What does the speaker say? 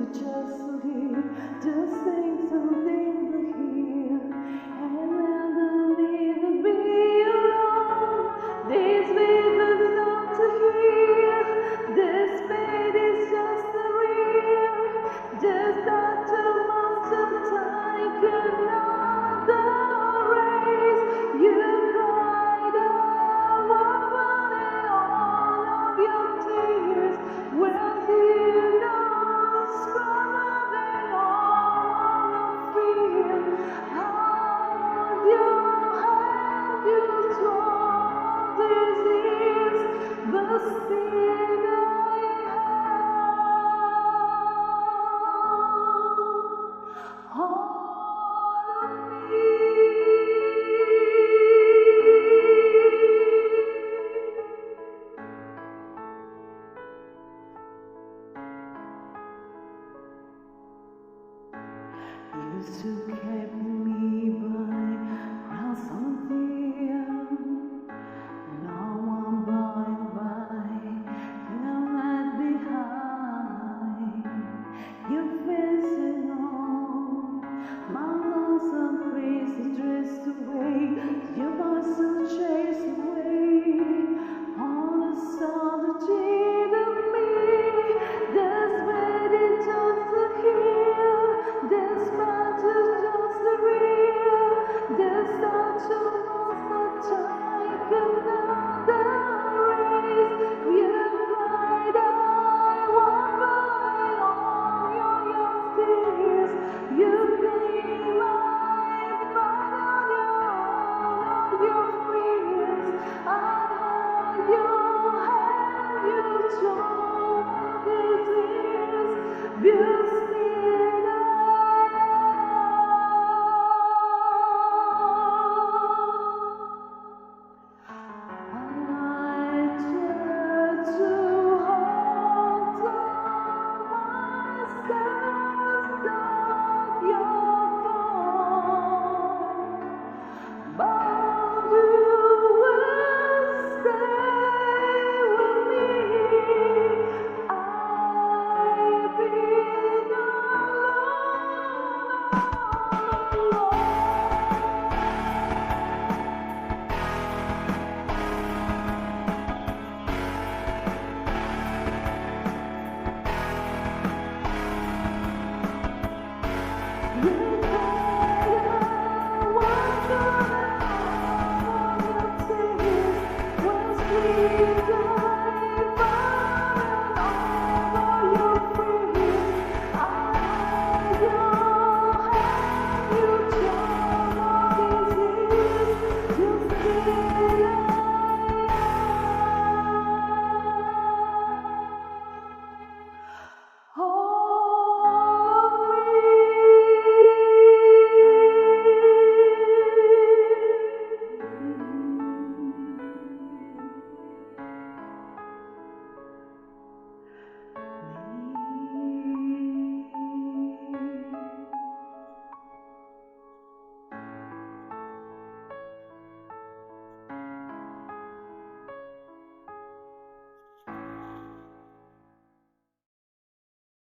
to just leave, just think something to hear, and never leave it be alone. These papers not to hear, this fate is just a real, just that too much of time cannot erase. You cried over running all of your tears. Well, you know, scrubbing all of fear. How you have you strong disease, the sin I have all of me. Used to keep me by cross on fear. Now I'm by, you're left behind. You